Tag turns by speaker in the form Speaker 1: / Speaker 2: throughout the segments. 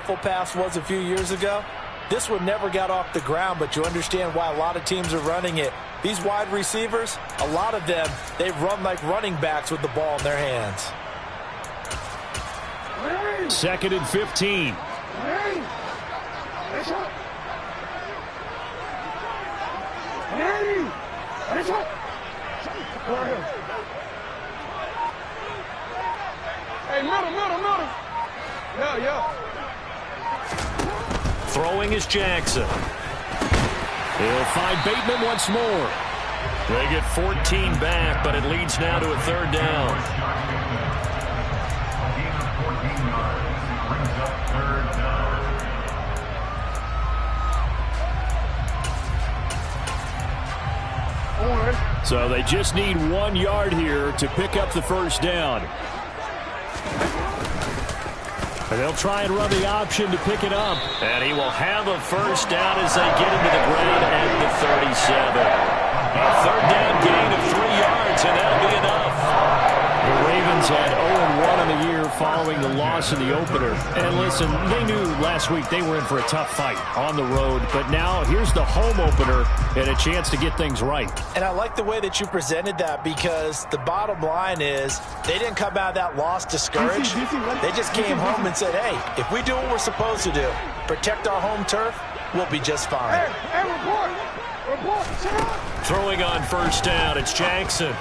Speaker 1: shuffle pass was a few years ago? This one never got off the ground, but you understand why a lot of teams are running it. These wide receivers, a lot of them, they run like running backs with the ball in their hands.
Speaker 2: 2nd and 15.
Speaker 3: Hey, middle. Yeah.
Speaker 2: Throwing is Jackson. He'll find Bateman once more. They get 14 back, but it leads now to a 3rd down. So they just need 1 yard here to pick up the 1st down. And they'll try and run the option to pick it up. And he will have a 1st down as they get into the ground at the 37. A 3rd down gain of 3 yards, and that'll be enough. The Ravens had 0-1 on the year following the loss in the opener. And listen, they knew last week they were in for a tough fight on the road. But now here's the home opener and a chance to get things right.
Speaker 1: And I like the way that you presented that, because the bottom line is they didn't come out of that loss discouraged. They just came home and said, hey, if we do what we're supposed to do, protect our home turf, we'll be just fine.
Speaker 3: Hey, report.
Speaker 2: Throwing on 1st down, it's Jackson.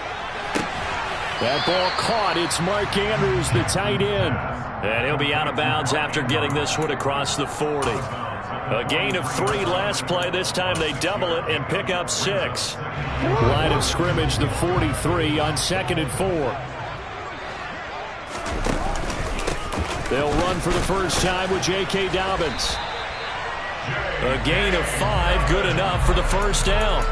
Speaker 2: That ball caught. It's Mark Andrews, the tight end. And he'll be out of bounds after getting this one across the 40. A gain of 3 last play. This time they double it and pick up 6. Line of scrimmage, the 43 on 2nd and 4. They'll run for the first time with J.K. Dobbins. A gain of 5, good enough for the 1st down.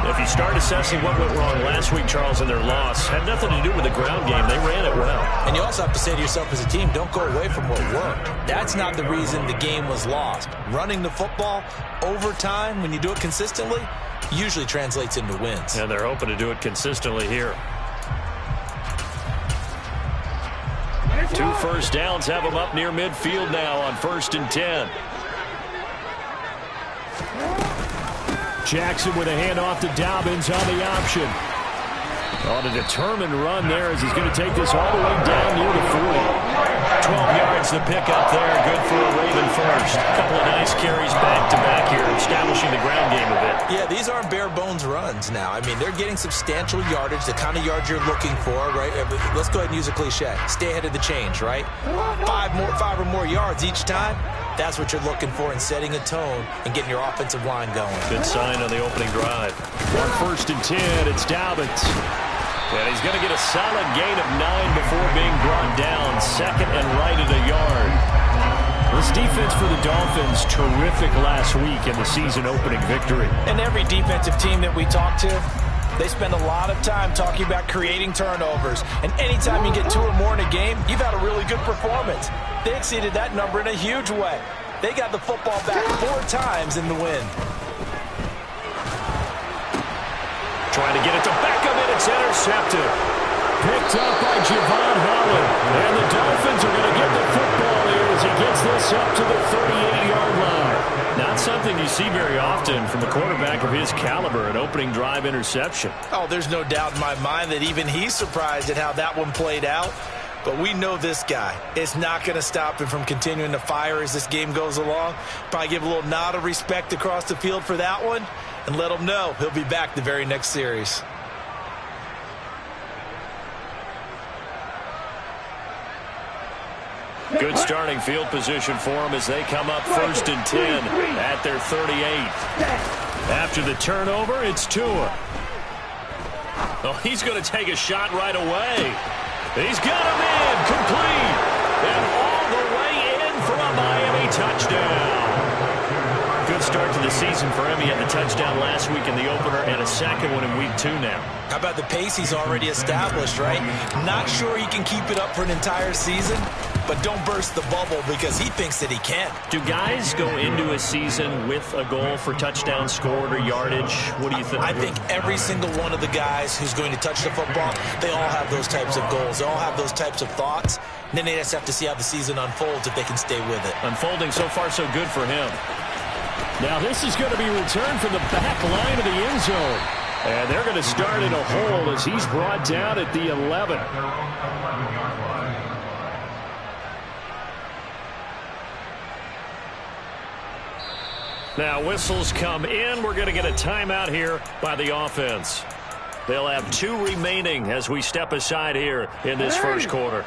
Speaker 2: If you start assessing what went wrong last week, Charles, in their loss, had nothing to do with the ground game. They ran it well.
Speaker 1: And you also have to say to yourself as a team, don't go away from what worked. That's not the reason the game was lost. Running the football over time, when you do it consistently, usually translates into wins.
Speaker 2: And they're hoping to do it consistently here. 2 1st downs have them up near midfield now on 1st and 10. Jackson with a handoff to Dobbins on the option. On a determined run there as he's going to take this all the way down near the 40. 12 yards to pick up there. Good for a Raven first. A couple of nice carries back-to-back here, establishing the ground game a bit.
Speaker 1: Yeah, these aren't bare-bones runs now. I mean, they're getting substantial yardage, the kind of yards you're looking for, right? Let's go ahead and use a cliche. Stay ahead of the change, right? 5 or more yards each time. That's what you're looking for in setting a tone and getting your offensive line going.
Speaker 2: Good sign on the opening drive. 1st and 10, it's Dobbins. And he's going to get a solid gain of 9 before being brought down. 2nd and right at a yard. This defense for the Dolphins, terrific last week in the season-opening victory.
Speaker 1: And every defensive team that we talk to, they spend a lot of time talking about creating turnovers. And anytime you get 2 or more in a game, you've had a really good performance. They exceeded that number in a huge way. They got the football back 4 times in the win.
Speaker 2: Trying to get it to Beckham, and it's intercepted. Picked up by Javon Holland. And the Dolphins are going to get the football here as he gets this up to the 38-yard line. Not something you see very often from a quarterback of his caliber, an opening drive interception.
Speaker 1: Oh, there's no doubt in my mind that even he's surprised at how that one played out. But we know this guy is not going to stop him from continuing to fire as this game goes along. Probably give a little nod of respect across the field for that one and let him know he'll be back the very next series.
Speaker 2: Good starting field position for them as they come up 1st and 10 at their 38. After the turnover, it's Tua. Oh, he's going to take a shot right away. He's got him in, complete, and all the way in for a Miami touchdown. Good start to the season for him. He had the touchdown last week in the opener and a second one in week 2 now.
Speaker 1: How about the pace he's already established, right? Not sure he can keep it up for an entire season, but don't burst the bubble because he thinks that he can.
Speaker 2: Do guys go into a season with a goal for touchdown scored or yardage? What do you think?
Speaker 1: I think every single one of the guys who's going to touch the football, they all have those types of goals. They all have those types of thoughts. And then they just have to see how the season unfolds if they can stay with it.
Speaker 2: Unfolding so far so good for him.
Speaker 4: Now this is going to be returned from the back line of the end zone. And they're going to start in a hole as he's brought down at the 11.
Speaker 2: Now whistles come in. We're going to get a timeout here by the offense. They'll have 2 remaining as we step aside here in this first quarter.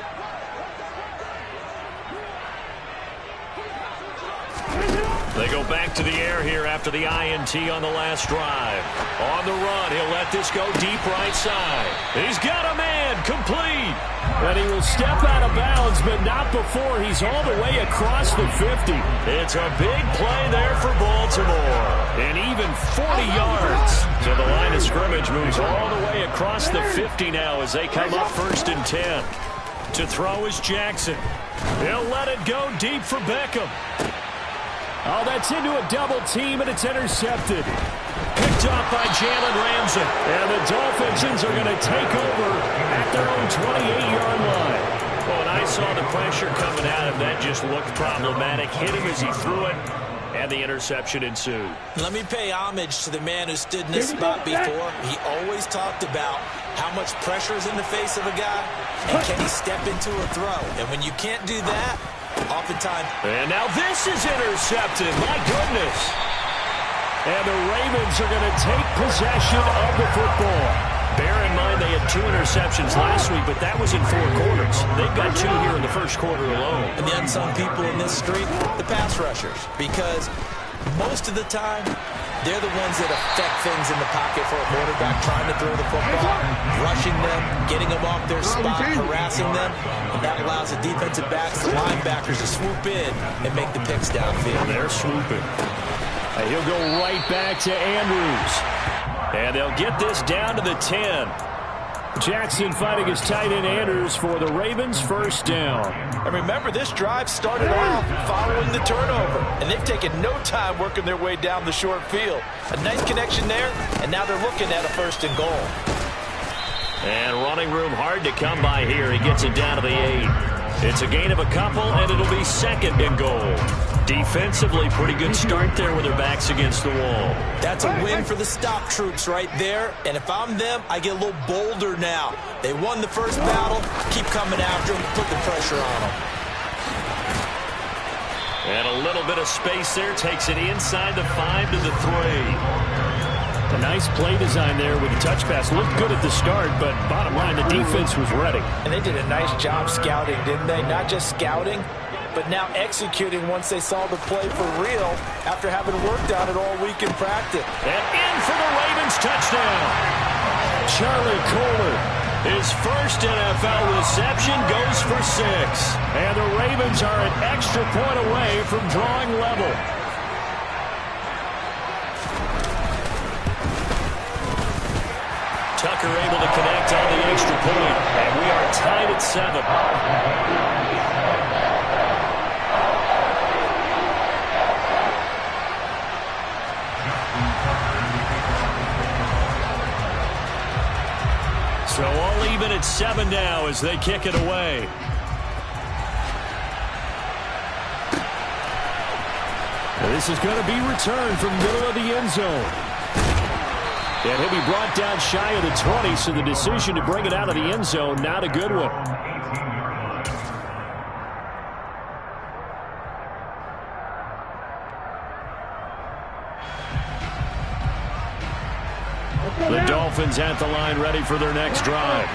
Speaker 2: They go back to the air here after the INT on the last drive. On the run, he'll let this go deep right side. He's got a man, complete.
Speaker 4: And he will step out of bounds, but not before he's all the way across the 50.
Speaker 2: It's a big play there for Baltimore. And even 40 yards. So the line of scrimmage moves all the way across the 50 now as they come up 1st and 10. To throw is Jackson. He'll let it go deep for Beckham.
Speaker 4: Oh, that's into a double team, and it's intercepted.
Speaker 2: Picked off by Jalen Ramsey.
Speaker 4: And the Dolphins are going to take over at their own 28-yard line.
Speaker 2: Well, when I saw the pressure coming at him, that just looked problematic. Hit him as he threw it, and the interception ensued.
Speaker 1: Let me pay homage to the man who stood in this spot before. He always talked about how much pressure is in the face of a guy, and can he step into a throw. And when you can't do that, oftentimes.
Speaker 2: And now this is intercepted. My goodness.
Speaker 4: And the Ravens are going to take possession of the football.
Speaker 2: Bear in mind they had 2 interceptions last week, but that was in 4 quarters. They've got 2 here in the first quarter alone.
Speaker 1: And the unsung people in this street, the pass rushers, because most of the time, they're the ones that affect things in the pocket for a quarterback, trying to throw the football, rushing them, getting them off their spot, harassing them. And that allows the defensive backs, the linebackers to swoop in and make the picks downfield.
Speaker 2: They're swooping.
Speaker 4: And he'll go right back to Andrews.
Speaker 2: And they'll get this down to the 10.
Speaker 4: Jackson fighting his tight end Andrews for the Ravens' first down.
Speaker 1: And remember, this drive started off following the turnover. And they've taken no time working their way down the short field. A nice connection there, and now they're looking at a 1st and goal.
Speaker 2: And running room hard to come by here. He gets it down to the 8. It's a gain of a couple, and it'll be 2nd and goal. Defensively, pretty good start there with their backs against the wall.
Speaker 1: That's a win for the stop troops right there. And if I'm them, I get a little bolder now. They won the first battle. Keep coming after them. Put the pressure on them.
Speaker 2: And a little bit of space there. Takes it inside the 5 to the 3.
Speaker 4: A nice play design there with the touch pass. Looked good at the start, but bottom line, the defense was ready.
Speaker 1: And they did a nice job scouting, didn't they? Not just scouting, but now executing once they saw the play for real after having worked on it all week in practice.
Speaker 2: And in for the Ravens touchdown.
Speaker 4: Charlie Kolar.
Speaker 2: His first NFL reception goes for 6.
Speaker 4: And the Ravens are an extra point away from drawing level.
Speaker 2: Tucker able to connect on the extra point. And we are tied at 7. So all even at 7 now as they kick it away.
Speaker 4: And this is going to be returned from middle of the end zone. And he'll be brought down shy of the 20, so the decision to bring it out of the end zone, not a good one.
Speaker 2: The Dolphins at the line ready for their next drive.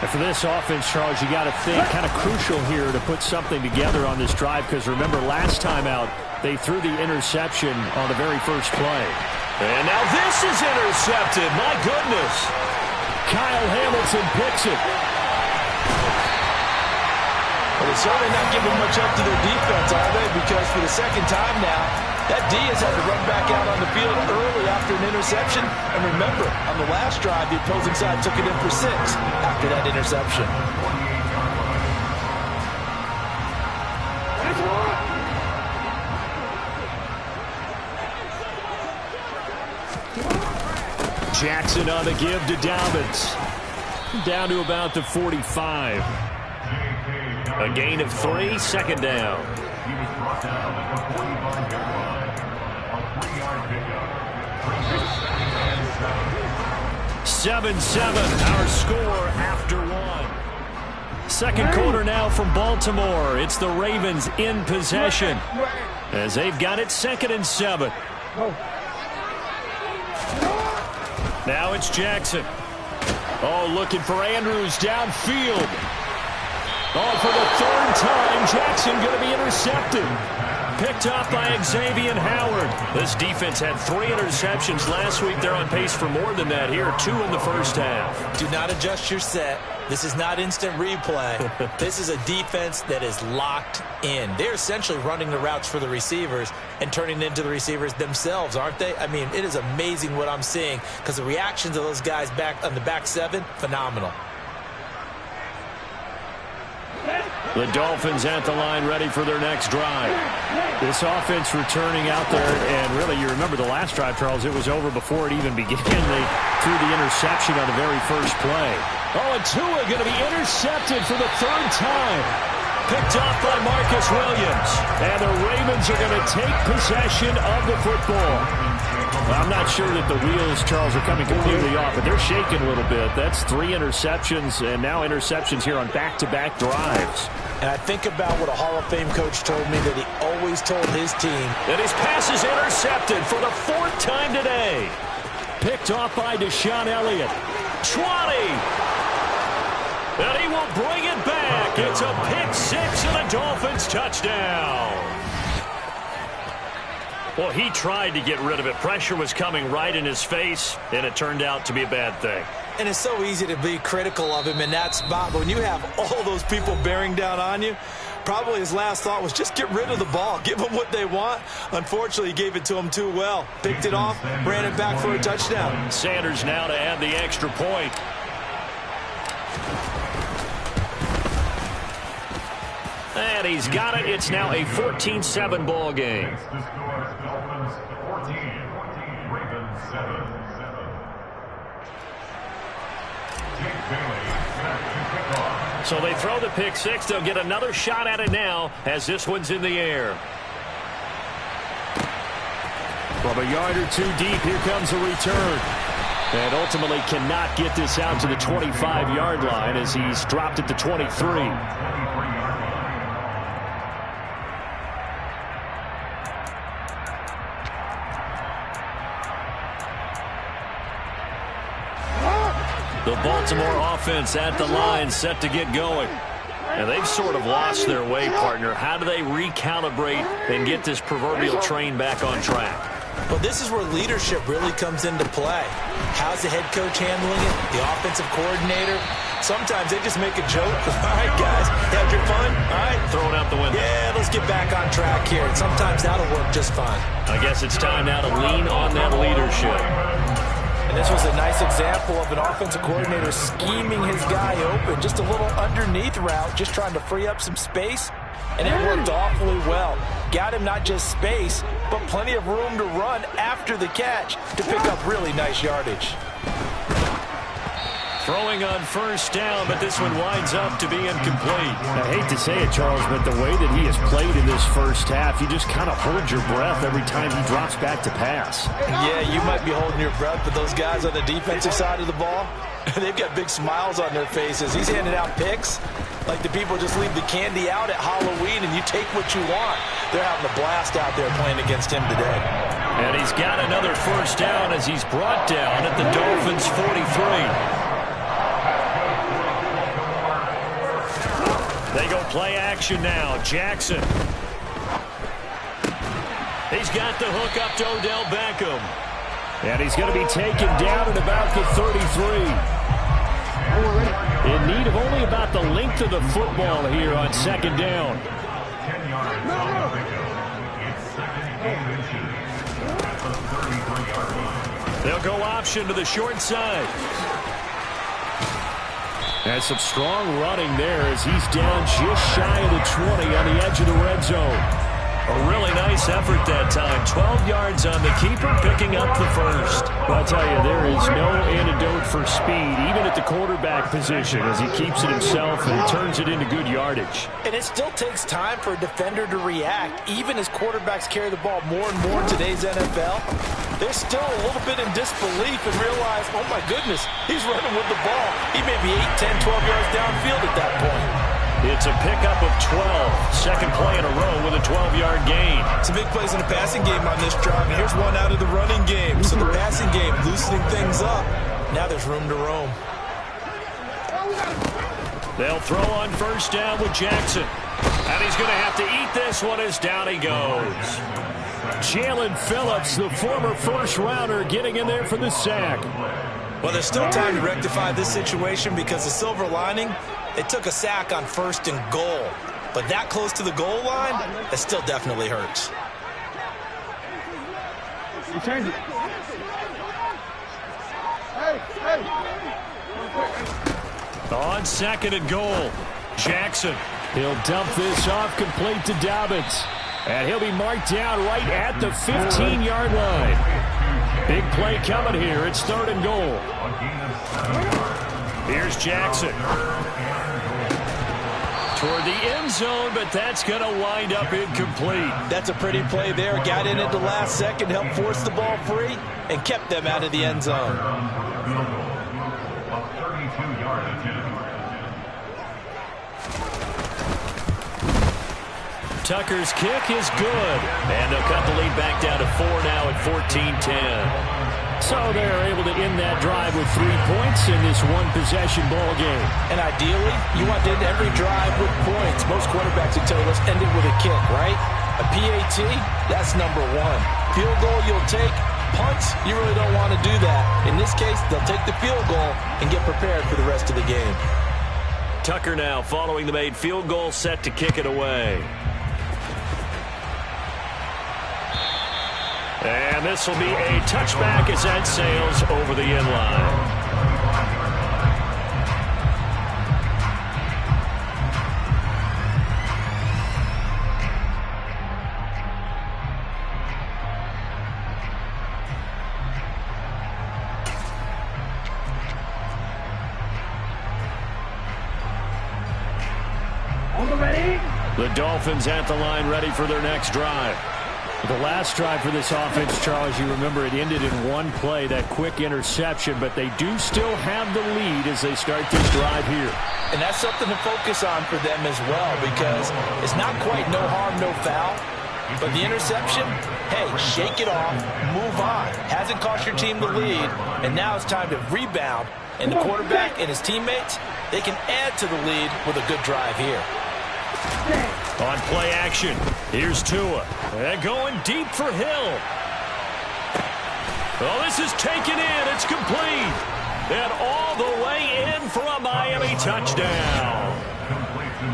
Speaker 4: And for this offense, Charles, you got to think kind of crucial here to put something together on this drive, because remember last time out, they threw the interception on the very first play.
Speaker 2: And now this is intercepted. My goodness.
Speaker 4: Kyle Hamilton picks it.
Speaker 1: Well, they're certainly not giving much up to their defense, are they? Because for the second time now, that D has had to run back out on the field early after an interception. And remember, on the last drive, the opposing side took it in for 6 after that interception.
Speaker 4: Jackson on the give to Dobbins. Down to about the 45.
Speaker 2: A gain of 3, second down. 7-7, our score after 1. Second quarter now from Baltimore. It's the Ravens in possession as they've got it 2nd and 7. Now it's Jackson. Oh, looking for Andrews downfield. Oh, for the 3rd time, Jackson going to be intercepted. Picked off by Xavier Howard. This defense had 3 interceptions last week. They're on pace for more than that here. 2 in the first half.
Speaker 1: Do not adjust your set. This is not instant replay. This is a defense that is locked in. They're essentially running the routes for the receivers and turning it into the receivers themselves, aren't they? I mean, it is amazing what I'm seeing because the reactions of those guys back on the back 7, phenomenal.
Speaker 2: The Dolphins at the line ready for their next drive. This offense returning out there, and really you remember the last drive, Charles, it was over before it even began. They threw the interception on the very first play.
Speaker 4: Oh, and Tua going to be intercepted for the 3rd time.
Speaker 2: Picked off by Marcus Williams.
Speaker 4: And the Ravens are going to take possession of the football.
Speaker 2: Well, I'm not sure that the wheels, Charles, are coming completely off, but they're shaking a little bit. That's 3 interceptions, and now interceptions here on back-to-back drives.
Speaker 1: And I think about what a Hall of Fame coach told me that he always told his team.
Speaker 2: And his pass is intercepted for the 4th time today.
Speaker 4: Picked off by Deshaun Elliott.
Speaker 2: 20. And he will bring it back. It's a pick 6 and a Dolphins touchdown. Well, he tried to get rid of it. Pressure was coming right in his face, and it turned out to be a bad thing.
Speaker 1: And it's so easy to be critical of him in that spot. But when you have all those people bearing down on you, probably his last thought was just get rid of the ball. Give them what they want. Unfortunately, he gave it to them too well. Picked it off, ran it back for a touchdown.
Speaker 2: Sanders now to add the extra point. And he's got it. It's now a 14-7 ball game. So they throw the pick 6. They'll get another shot at it now as this one's in the air.
Speaker 4: From a yard or 2 deep, here comes a return. And ultimately cannot get this out to the 25-yard line as he's dropped at the 23.
Speaker 2: The Baltimore offense at the line set to get going. And they've sort of lost their way, partner. How do they recalibrate and get this proverbial train back on track?
Speaker 1: Well, this is where leadership really comes into play. How's the head coach handling it? The offensive coordinator? Sometimes they just make a joke. All right, guys, had your fun? All right.
Speaker 2: Throw it out the window.
Speaker 1: Yeah, let's get back on track here. And sometimes that'll work just fine.
Speaker 2: I guess it's time now to lean on that leadership.
Speaker 1: And this was a nice example of an offensive coordinator scheming his guy open. Just a little underneath route, just trying to free up some space. And it worked awfully well. Got him not just space, but plenty of room to run after the catch to pick up really nice yardage.
Speaker 2: Throwing on first down, but this one winds up to be incomplete.
Speaker 4: I hate to say it, Charles, but the way that he has played in this first half, you just kind of hold your breath every time he drops back to pass.
Speaker 1: Yeah, you might be holding your breath, but those guys on the defensive side of the ball, they've got big smiles on their faces. He's handing out picks like the people just leave the candy out at Halloween and you take what you want. They're having a blast out there playing against him today.
Speaker 2: And he's got another first down as he's brought down at the Dolphins' 43. They go play action now. Jackson. He's got the hook up to Odell Beckham.
Speaker 4: And he's going to be taken down at about the 33. In need of only about the length of the football here on second down.
Speaker 2: They'll go option to the short side.
Speaker 4: And some strong running there as he's down just shy of the 20 on the edge of the red zone.
Speaker 2: A really nice nice effort that time. 12 yards on the keeper, picking up the first.
Speaker 4: Well, I'll tell you, there is no antidote for speed, even at the quarterback position, as he keeps it himself and turns it into good yardage.
Speaker 1: And it still takes time for a defender to react, even as quarterbacks carry the ball more and more in today's NFL. They're still a little bit in disbelief and realize, oh my goodness, he's running with the ball. He may be 8, 10, 12 yards downfield at that point.
Speaker 2: It's a pickup of 12. Second play in a row with a 12-yard gain.
Speaker 1: Some big plays in the passing game on this drive, and here's one out of the running game. So the passing game loosening things up. Now there's room to roam.
Speaker 2: They'll throw on first down with Jackson. And he's going to have to eat this one as down he goes.
Speaker 4: Jalen Phillips, the former first-rounder, getting in there for the sack.
Speaker 1: Well, there's still time to rectify this situation because the silver lining, it took a sack on 1st and goal. But that close to the goal line, that still definitely hurts.
Speaker 3: You change it. Hey.
Speaker 2: On 2nd and goal, Jackson.
Speaker 4: He'll dump this off complete to Dobbins. And he'll be marked down right at the 15-yard line. Big play coming here. It's 3rd and goal.
Speaker 2: Here's Jackson. Toward the end zone, but that's going to wind up incomplete.
Speaker 1: That's a pretty play there. Got in at the last second, helped force the ball free, and kept them out of the end zone.
Speaker 2: Tucker's kick is good. And they'll cut the lead back down to 4 now at 14-10.
Speaker 4: So they're able to end that drive with 3 points in this one-possession ball game.
Speaker 1: And ideally, you want to end every drive with points. Most quarterbacks would tell you, let's end it with a kick, right? A PAT, that's number 1. Field goal you'll take. Punts, you really don't want to do that. In this case, they'll take the field goal and get prepared for the rest of the game.
Speaker 2: Tucker now following the made field goal, set to kick it away. And this will be a touchback as that sails over the end line. The Dolphins at the line ready for their next drive.
Speaker 4: The last drive for this offense, Charles, you remember it ended in one play, that quick interception, but they do still have the lead as they start this drive here.
Speaker 1: And that's something to focus on for them as well, because it's not quite no harm, no foul. But the interception, hey, shake it off, move on. Hasn't cost your team the lead, and now it's time to rebound. And the quarterback and his teammates, they can add to the lead with a good drive here.
Speaker 2: On play action, here's Tua. And going deep for Hill. Oh, this is taken in. It's complete. And all the way in for a Miami touchdown.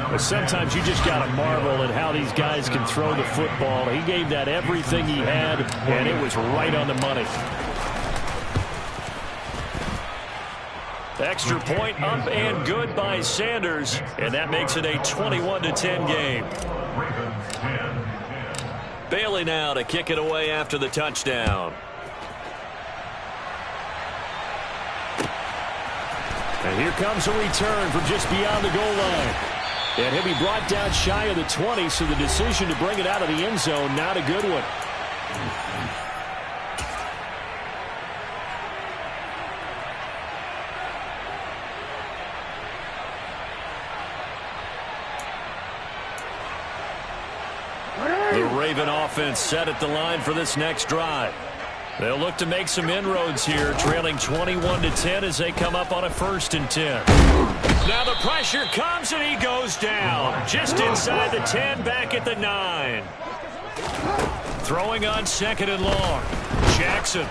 Speaker 4: But sometimes you just got to marvel at how these guys can throw the football. He gave that everything he had, and it was right on the money.
Speaker 2: Extra point up and good by Sanders, and that makes it a 21-10 game. Bailey now to kick it away after the touchdown.
Speaker 4: And here comes a return from just beyond the goal line. And he'll be brought down shy of the 20, so the decision to bring it out of the end zone, not a good one.
Speaker 2: The Raven offense set at the line for this next drive. They'll look to make some inroads here, trailing 21-10 as they come up on a 1st and 10. Now the pressure comes and he goes down. Just inside the 10, back at the 9. Throwing on 2nd and long. Jackson.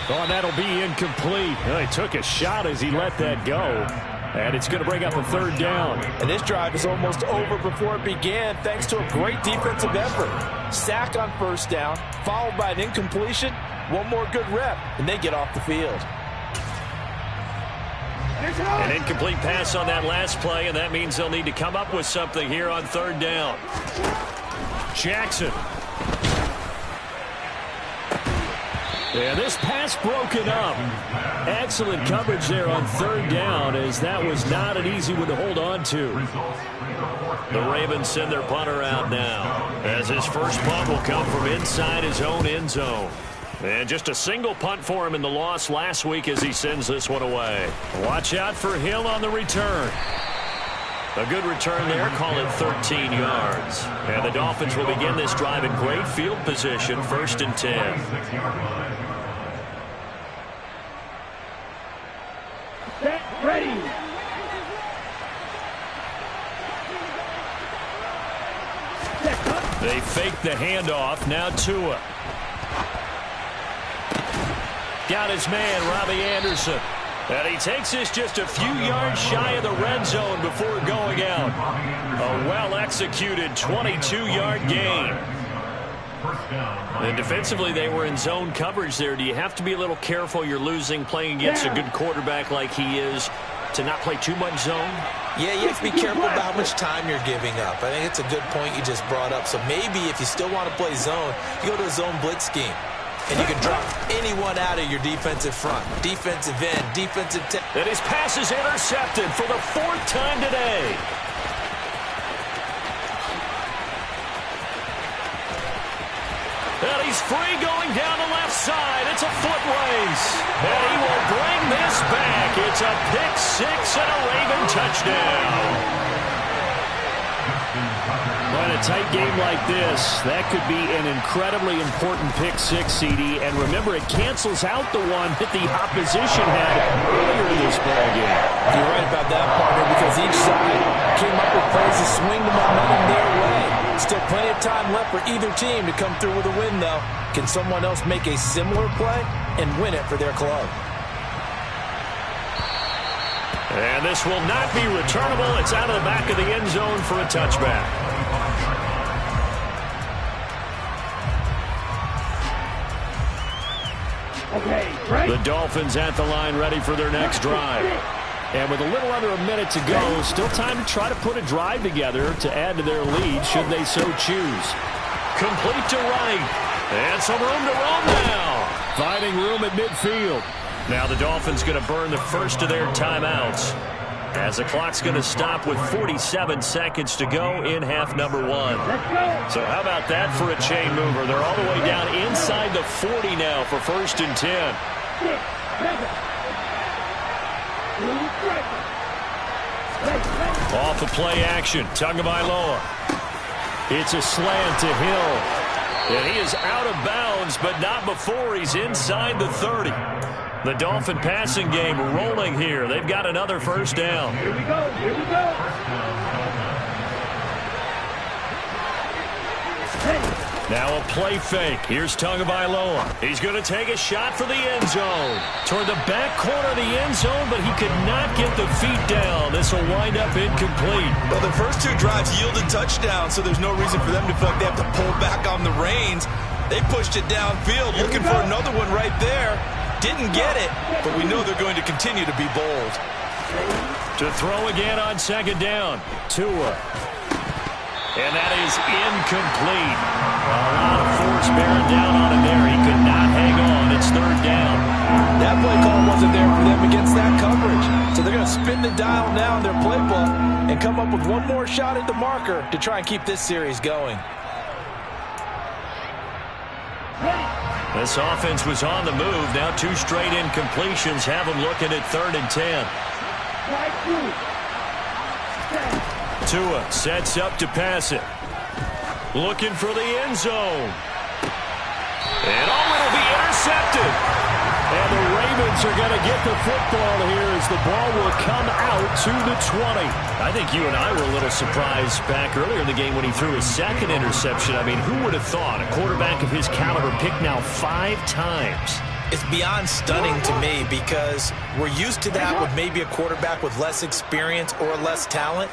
Speaker 4: Oh, and that'll be incomplete. Well, he took a shot as he let that go. And it's going to bring up a 3rd down.
Speaker 1: And this drive is almost over before it began, thanks to a great defensive effort. Sack on 1st down, followed by an incompletion. One more good rep, and they get off the field.
Speaker 2: An incomplete pass on that last play, and that means they'll need to come up with something here on 3rd down.
Speaker 4: Jackson. And this pass broken up. Excellent coverage there on third down, as that was not an easy one to hold on to.
Speaker 2: The Ravens send their punter out now, as his first punt will come from inside his own end zone. And just a single punt for him in the loss last week as he sends this one away. Watch out for Hill on the return. A good return there, call it 13 yards. And the Dolphins will begin this drive in great field position, 1st and 10.
Speaker 3: Set, ready.
Speaker 4: They fake the handoff. Now Tua. Got his man, Robbie Anderson. And he takes this just a few yards shy of the red zone before going out. A well-executed 22-yard gain. And defensively, they were in zone coverage there. Do you have to be a little careful? You're losing, playing against a good quarterback like he is, to not play too much zone?
Speaker 1: Yeah, you have to be careful about how much time you're giving up. I think it's a good point you just brought up. So maybe if you still want to play zone, you go to a zone blitz scheme. And you can drop anyone out of your defensive front. Defensive end, defensive tackle.
Speaker 2: And his pass is intercepted for the 4th time today. And he's free going down the left side. It's a foot race. And he will bring this back. It's a pick 6 and a Raven touchdown.
Speaker 4: In a tight game like this, that could be an incredibly important pick 6, CD. And remember, it cancels out the one that the opposition had earlier in this ballgame.
Speaker 1: You're right about that, partner, because each side came up with plays to swing the momentum their way. Still plenty of time left for either team to come through with a win, though. Can someone else make a similar play and win it for their club?
Speaker 2: And this will not be returnable. It's out of the back of the end zone for a touchback.
Speaker 3: Okay, right.
Speaker 4: The Dolphins at the line, ready for their next drive. And with a little under a minute to go, still time to try to put a drive together to add to their lead, should they so choose.
Speaker 2: Complete to right. And some room to roam now.
Speaker 4: Finding room at midfield.
Speaker 2: Now the Dolphins going to burn the first of their timeouts, as the clock's going to stop with 47 seconds to go in half number 1. So how about that for a chain mover? They're all the way down inside the 40 now for 1st and 10.
Speaker 4: Off the play action, Tagovailoa. It's a slant to Hill.
Speaker 2: And he is out of bounds, but not before he's inside the 30. The Dolphin passing game rolling here. They've got another first down.
Speaker 3: Here we go, here we go.
Speaker 2: Now a play fake. Here's Tagovailoa. He's going to take a shot for the end zone. Toward the back corner of the end zone, but he could not get the feet down. This will wind up incomplete.
Speaker 1: Well, the first 2 drives yielded touchdowns, so there's no reason for them to feel like they have to pull back on the reins. They pushed it downfield, looking for another one right there. Didn't get it, but we know they're going to continue to be bold.
Speaker 2: To throw again on 2nd down. Tua. And that is incomplete. A lot of force bearing down on him there. He could not hang on. It's 3rd down.
Speaker 1: That play call wasn't there for them against that coverage. So they're going to spin the dial now in their playbook and come up with one more shot at the marker to try and keep this series going.
Speaker 2: This offense was on the move. Now 2 straight incompletions have them looking at 3rd and 10. Tua sets up to pass it. Looking for the end zone. And it'll be intercepted.
Speaker 4: And the Ravens are going to get the football here as the ball will come out to the 20.
Speaker 2: I think you and I were a little surprised back earlier in the game when he threw his 2nd interception. I mean, who would have thought a quarterback of his caliber picked now 5 times?
Speaker 1: It's beyond stunning to me because we're used to that with maybe a quarterback with less experience or less talent.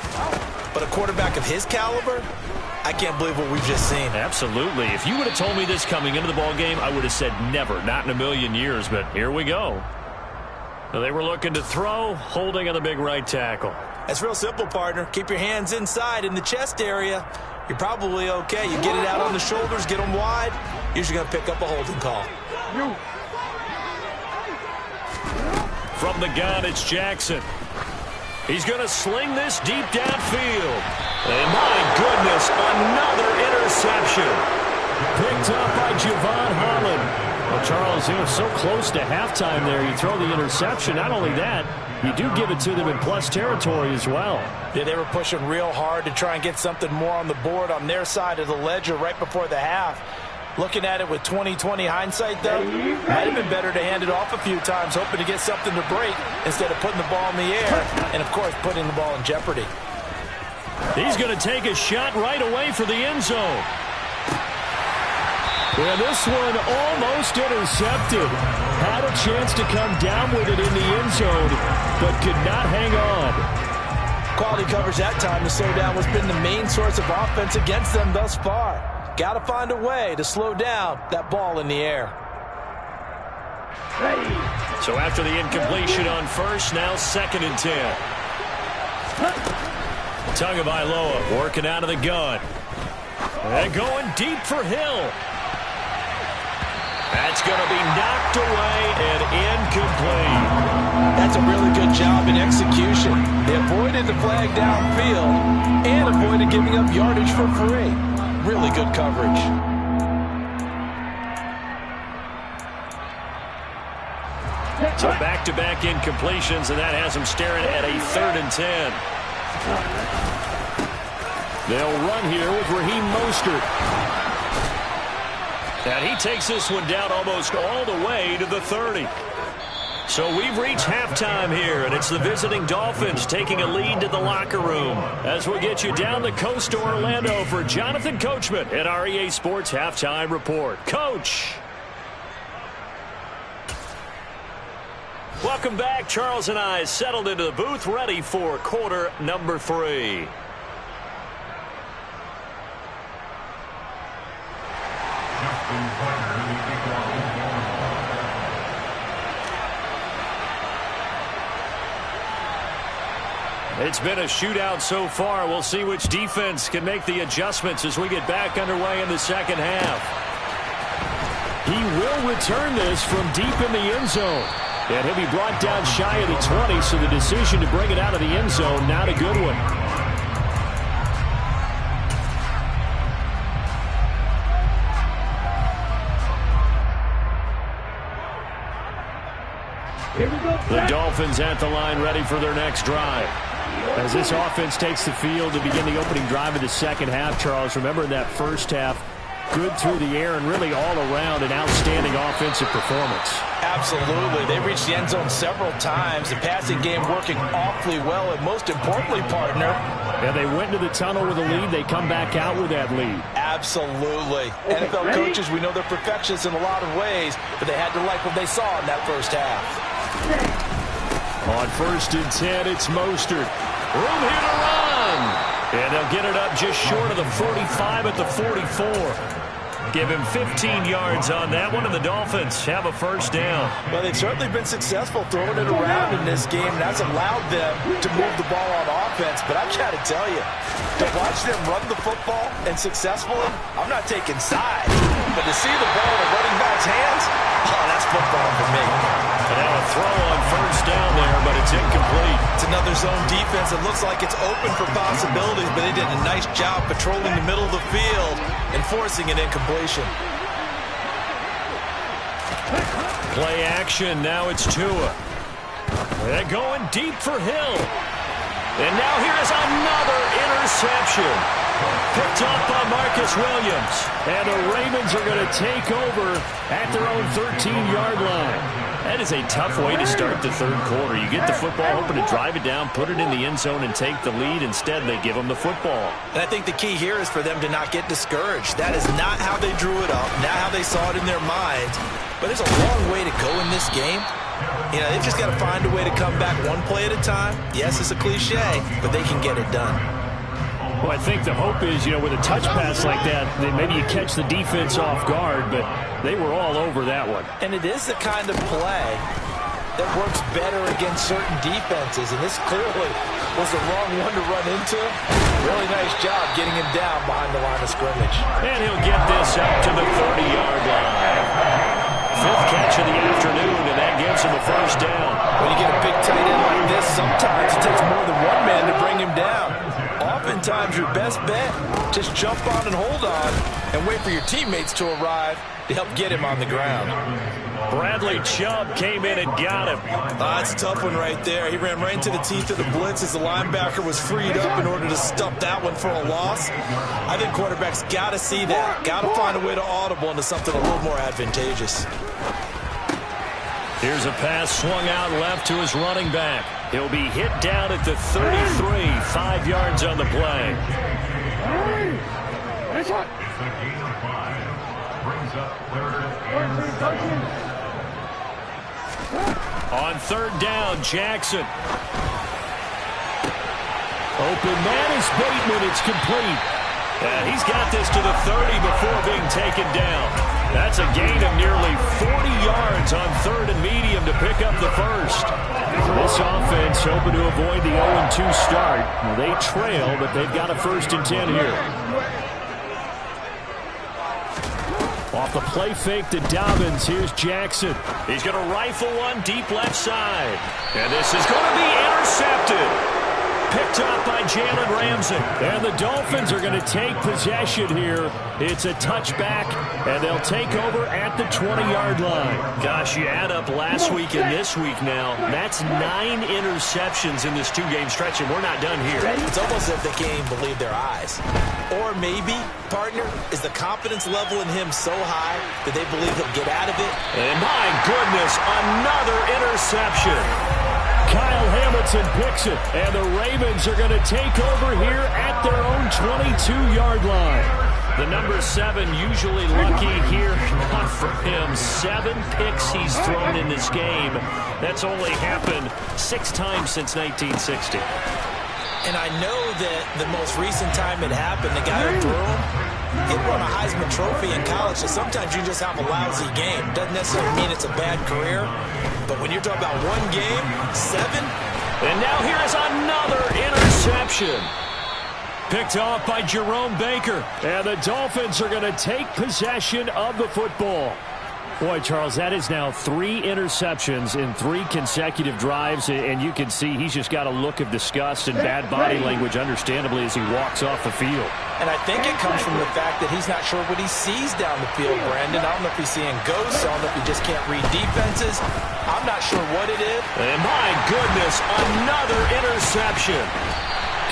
Speaker 1: But a quarterback of his caliber, I can't believe what we've just seen.
Speaker 2: Absolutely. If you would have told me this coming into the ball game, I would have said never, not in a million years. But here we go. They were looking to throw, holding on the big right tackle.
Speaker 1: That's real simple, partner. Keep your hands inside in the chest area. you're probably okay. You get it out on the shoulders, get them wide, usually going to pick up a holding call.
Speaker 2: From the gun, it's Jackson. He's going to sling this deep downfield. And my goodness, another interception. Picked up by Javon Holland. Well, Charles, he was so close to halftime there. You throw the interception. Not only that, you do give it to them in plus territory as well.
Speaker 1: Yeah, they were pushing real hard to try and get something more on the board on their side of the ledger right before the half. Looking at it with 20/20 hindsight, though, might have been better to hand it off a few times, hoping to get something to break instead of putting the ball in the air and, of course, putting the ball in jeopardy.
Speaker 2: He's going to take a shot right away for the end zone. And this one almost intercepted. Had a chance to come down with it in the end zone, but could not hang on.
Speaker 1: Quality coverage that time to slow down what's been the main source of offense against them thus far. Got to find a way to slow down that ball in the air.
Speaker 2: So after the incompletion on first, now 2nd and 10. Tagovailoa working out of the gun. And going deep for Hill. That's going to be knocked away and incomplete.
Speaker 1: That's a really good job in execution. They avoided the flag downfield and avoided giving up yardage for free. Really good coverage.
Speaker 2: So back-to-back incompletions, and that has them staring at a 3rd and 10. They'll run here with Raheem Mostert. And he takes this one down almost all the way to the 30. So we've reached halftime here, and it's the visiting Dolphins taking a lead to the locker room. As we'll get you down the coast to Orlando for Jonathan Coachman at our EA Sports Halftime Report. Coach! Welcome back. Charles and I settled into the booth, ready for quarter number 3. It's been a shootout so far. We'll see which defense can make the adjustments as we get back underway in the second half. He will return this from deep in the end zone. And he'll be brought down shy of the 20, so the decision to bring it out of the end zone, not a good one. The Dolphins at the line, ready for their next drive. As this offense takes the field to begin the opening drive of the second half, Charles, remember in that first half, good through the air and really all around an outstanding offensive performance.
Speaker 1: Absolutely. They reached the end zone several times. The passing game working awfully well, and most importantly, partner.
Speaker 2: And they went into the tunnel with a lead. They come back out with that lead.
Speaker 1: Absolutely. NFL coaches, we know they're perfectionists in a lot of ways, but they had to like what they saw in that first half.
Speaker 2: On 1st and 10, it's Mostert. Room here to run. And they'll get it up just short of the 45 at the 44. Give him 15 yards on that one, and the Dolphins have a first down.
Speaker 1: Well, they've certainly been successful throwing it around in this game, and that's allowed them to move the ball on offense. But I've got to tell you, to watch them run the football and successfully, I'm not taking sides. But to see the ball in a running back's hands, oh, that's football for me.
Speaker 2: And now a throw on first down there, but it's incomplete.
Speaker 1: It's another zone defense. It looks like it's open for possibilities, but they did a nice job patrolling the middle of the field and forcing an incompletion.
Speaker 2: Play action. Now it's Tua. They're going deep for Hill. And now here is another interception. Picked up by Marcus Williams. And the Ravens are going to take over at their own 13-yard line. That is a tough way to start the third quarter. You get the football, hoping to drive it down, put it in the end zone, and take the lead. Instead, they give them the football.
Speaker 1: And I think the key here is for them to not get discouraged. That is not how they drew it up, not how they saw it in their minds. But there's a long way to go in this game. You know, they've just got to find a way to come back one play at a time. Yes, it's a cliche, but they can get it done.
Speaker 2: Well, I think the hope is, you know, with a touch pass like that, that maybe you catch the defense off guard, but they were all over that one.
Speaker 1: And it is the kind of play that works better against certain defenses, and this clearly was the wrong one to run into. Really nice job getting him down behind the line of scrimmage.
Speaker 2: And he'll get this up to the 30-yard line. Fifth catch of the afternoon, and that gives him a first down.
Speaker 1: When you get a big tight end like this, sometimes it takes more than one man to bring him down. Oftentimes, your best bet, just jump on and hold on and wait for your teammates to arrive to help get him on the ground.
Speaker 2: Bradley Chubb came in and got him.
Speaker 1: That's a tough one right there. He ran right into the teeth of the blitz as the linebacker was freed up in order to stuff that one for a loss. I think quarterbacks got to see that. Got to find a way to audible into something a little more advantageous.
Speaker 2: Here's a pass swung out left to his running back. He'll be hit down at the 33, 5 yards on the play. On third down, Jackson. Open man is Bateman. It's complete. And he's got this to the 30 before being taken down. That's a gain of nearly 40 yards on third and medium to pick up the first. This offense hoping to avoid the 0-2 start. Well, they trail, but they've got a 1st and 10 here. Off the play fake to Dobbins, here's Jackson. He's going to rifle one deep left side. And this is going to be intercepted. Picked up by Jalen Ramsey. And the Dolphins are going to take possession here. It's a touchback, and they'll take over at the 20-yard line. Gosh, you add up last week and this week now. That's 9 interceptions in this 2-game stretch, and we're not done here.
Speaker 1: It's almost as if they can't even believe their eyes. Or maybe, partner, is the confidence level in him so high that they believe he'll get out of it?
Speaker 2: And my goodness, another interception. Kyle Hamilton picks it, and the Ravens are going to take over here at their own 22-yard line. The number 7 usually lucky here, not for him. 7 picks he's thrown in this game. That's only happened 6 times since 1960.
Speaker 1: And I know that the most recent time it happened, the guy who threw him, he won a Heisman Trophy in college, so sometimes you just have a lousy game. Doesn't necessarily mean it's a bad career, but when you're talking about 1 game, 7.
Speaker 2: And now here's another interception. Picked off by Jerome Baker. And the Dolphins are going to take possession of the football. Boy, Charles, that is now 3 interceptions in 3 consecutive drives, and you can see he's just got a look of disgust and bad body language, understandably, as he walks off the field.
Speaker 1: And I think it comes from the fact that he's not sure what he sees down the field, Brandon. I don't know if he's seeing ghosts. I don't know if he just can't read defenses. I'm not sure what it is.
Speaker 2: And my goodness, another interception.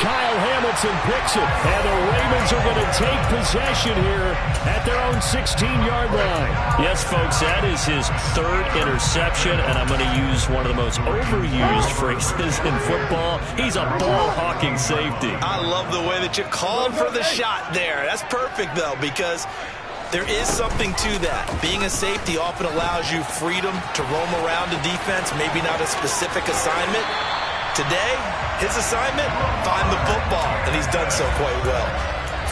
Speaker 2: Kyle Hamilton picks it, and the Ravens are going to take possession here at their own 16-yard line. Yes, folks, that is his 3rd interception, and I'm going to use one of the most overused phrases in football. He's a ball-hawking safety.
Speaker 1: I love the way that you called for the shot there. That's perfect, though, because there is something to that. Being a safety often allows you freedom to roam around a defense, maybe not a specific assignment. Today, his assignment, find the football, and he's done so quite well.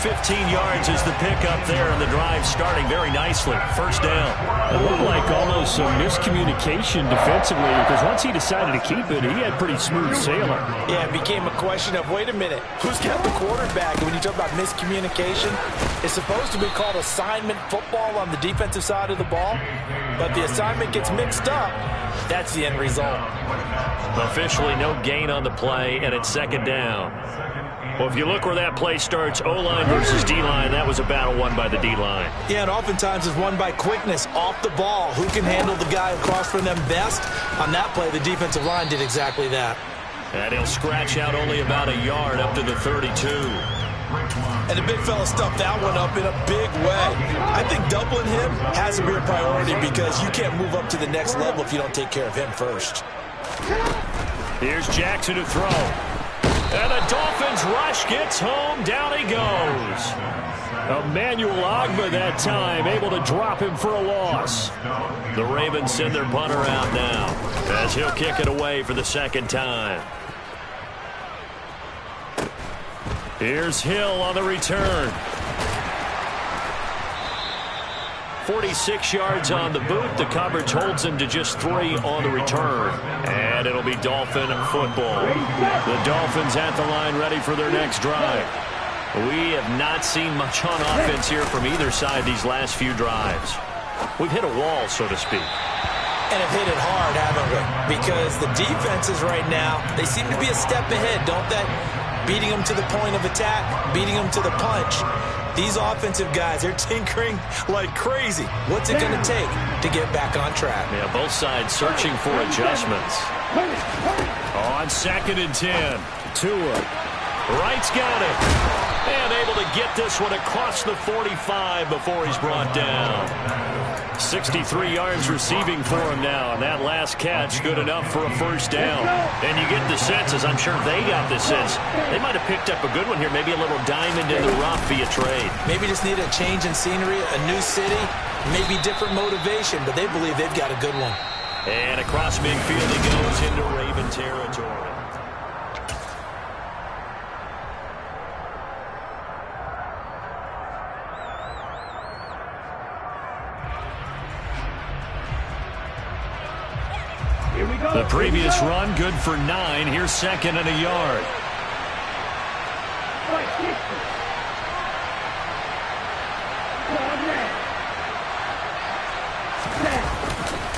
Speaker 2: 15 yards is the pickup there, and the drive starting very nicely. First down. It looked like almost some miscommunication defensively, because once he decided to keep it, he had pretty smooth sailing.
Speaker 1: Yeah, it became a question of, wait a minute, who's got the quarterback? And when you talk about miscommunication, it's supposed to be called assignment football on the defensive side of the ball, but the assignment gets mixed up. That's the end result.
Speaker 2: Officially no gain on the play, and it's second down. Well, if you look where that play starts, O-line versus D-line, that was a battle won by the D-line.
Speaker 1: Yeah, and oftentimes it's won by quickness off the ball. Who can handle the guy across from them best? On that play, the defensive line did exactly that.
Speaker 2: And he'll scratch out only about a yard up to the 32.
Speaker 1: And the big fella stuffed that one up in a big way. I think doubling him has to be a priority because you can't move up to the next level if you don't take care of him first.
Speaker 2: Here's Jackson to throw. And the Dolphins rush gets home. Down he goes. Emmanuel Ogbah that time, able to drop him for a loss. The Ravens send their punter out now as he'll kick it away for the second time. Here's Hill on the return. 46 yards on the boot. The coverage holds him to just 3 on the return. And it'll be Dolphin football. The Dolphins at the line ready for their next drive. We have not seen much on offense here from either side these last few drives. We've hit a wall, so to speak.
Speaker 1: And have hit it hard, haven't we? Because the defenses right now, they seem to be a step ahead, don't they? Beating them to the point of attack, beating them to the punch. These offensive guys, they're tinkering like crazy. What's it going to take to get back on track?
Speaker 2: Yeah, both sides searching for adjustments. On 2nd and 10, Tua. Wright's got it. And able to get this one across the 45 before he's brought down. 63 yards receiving for him now, and that last catch good enough for a first down. And you get the sense, as I'm sure they got the sense, they might have picked up a good one here, maybe a little diamond in the rough via trade.
Speaker 1: Maybe just need a change in scenery, a new city, maybe different motivation, but they believe they've got a good one.
Speaker 2: And across midfield he goes into Raven territory. The previous run good for 9. Here's 2nd and a yard.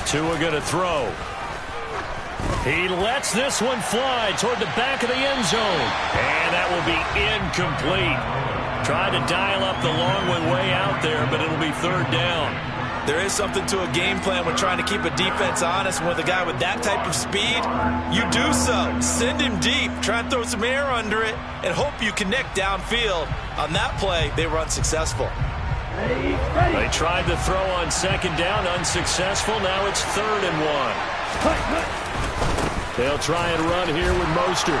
Speaker 2: Tua going to throw. He lets this one fly toward the back of the end zone. And that will be incomplete. Tried to dial up the long one way out there, but it'll be 3rd down.
Speaker 1: There is something to a game plan when trying to keep a defense honest. With a guy with that type of speed, you do so. Send him deep. Try and throw some air under it and hope you connect downfield. On that play, they were unsuccessful.
Speaker 2: They tried to throw on 2nd down, unsuccessful. Now it's 3rd and 1. They'll try and run here with Mostert.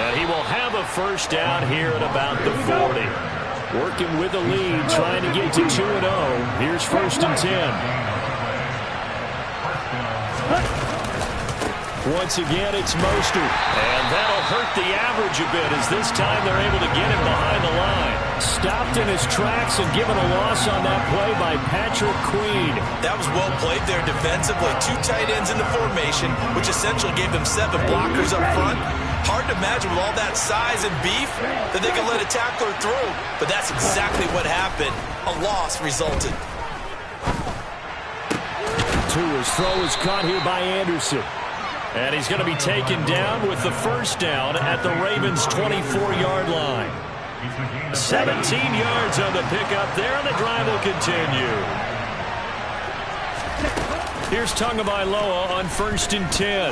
Speaker 2: And he will have a first down here at about the 40. Working with the lead, trying to get to 2-0. Here's 1st and 10. Once again, it's Mostert. And that'll hurt the average a bit, as this time they're able to get him behind the line. Stopped in his tracks and given a loss on that play by Patrick Queen.
Speaker 1: That was well played there defensively. 2 tight ends in the formation, which essentially gave them 7 blockers up front. Hard to imagine with all that size and beef that they could let a tackler through. But that's exactly what happened. A loss resulted.
Speaker 2: Tua's throw is caught here by Anderson. And he's going to be taken down with the first down at the Ravens' 24-yard line. 17 yards on the pickup there, and the drive will continue. Here's Tagovailoa on 1st and 10.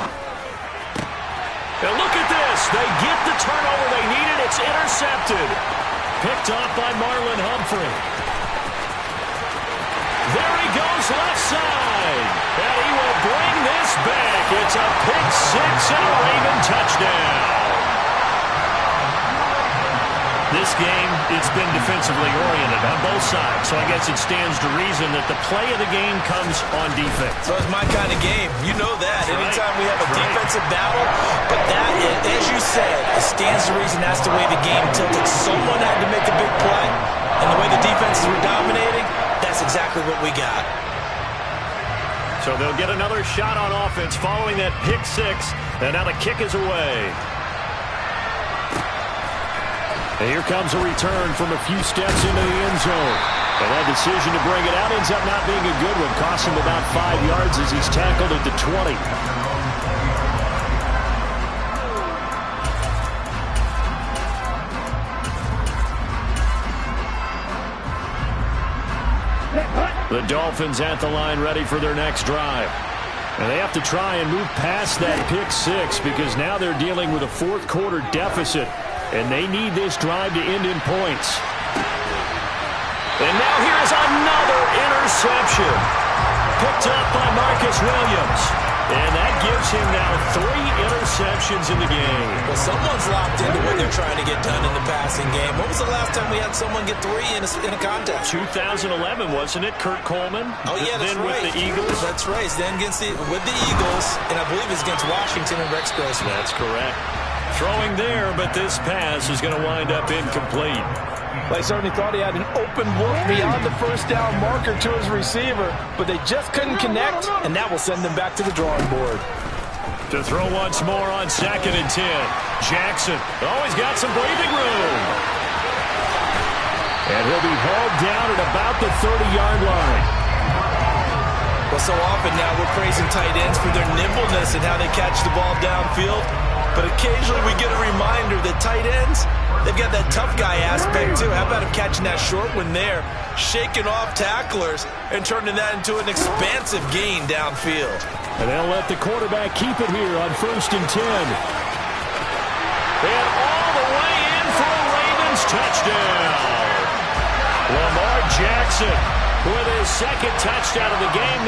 Speaker 2: And look at this. They get the turnover they needed. It's intercepted. Picked off by Marlon Humphrey. There he goes left side. And he will bring this back. It's a pick 6 and a Raven touchdown. This game, it's been defensively oriented on both sides, so I guess it stands to reason that the play of the game comes on defense.
Speaker 1: So it's my kind of game. You know that. Anytime we have a defensive battle, but that, as you said, it stands to reason that's the way the game tilted. Someone had to make a big play, and the way the defenses were dominating, that's exactly what we got.
Speaker 2: So they'll get another shot on offense following that pick 6, and now the kick is away. And here comes a return from a few steps into the end zone. And that decision to bring it out ends up not being a good one. Costs him about 5 yards as he's tackled at the 20. The Dolphins at the line ready for their next drive. And they have to try and move past that pick 6 because now they're dealing with a 4th quarter deficit. And they need this drive to end in points. And now here's another interception. Picked up by Marcus Williams. And that gives him now 3 interceptions in the game.
Speaker 1: Well, someone's locked into what they're trying to get done in the passing game. When was the last time we had someone get 3 in a contest?
Speaker 2: 2011, wasn't it? Kurt Coleman?
Speaker 1: Oh, yeah, that's
Speaker 2: then
Speaker 1: right.
Speaker 2: With the Eagles?
Speaker 1: That's right. Then with the Eagles, and I believe it's against Washington and Rex Grossman.
Speaker 2: That's correct. Throwing there, but this pass is going to wind up incomplete.
Speaker 1: They certainly thought he had an open look beyond the first down marker to his receiver, but they just couldn't connect, and that will send them back to the drawing board.
Speaker 2: To throw once more on 2nd and 10. Jackson. Oh, he's got some breathing room. And he'll be hauled down at about the 30-yard line.
Speaker 1: Well, so often now we're praising tight ends for their nimbleness and how they catch the ball downfield. But occasionally we get a reminder that tight ends, they've got that tough guy aspect too. How about him catching that short one there, shaking off tacklers, and turning that into an expansive gain downfield.
Speaker 2: And they'll let the quarterback keep it here on 1st and 10. And all the way in for a Ravens touchdown. Lamar Jackson with his 2nd touchdown of the game.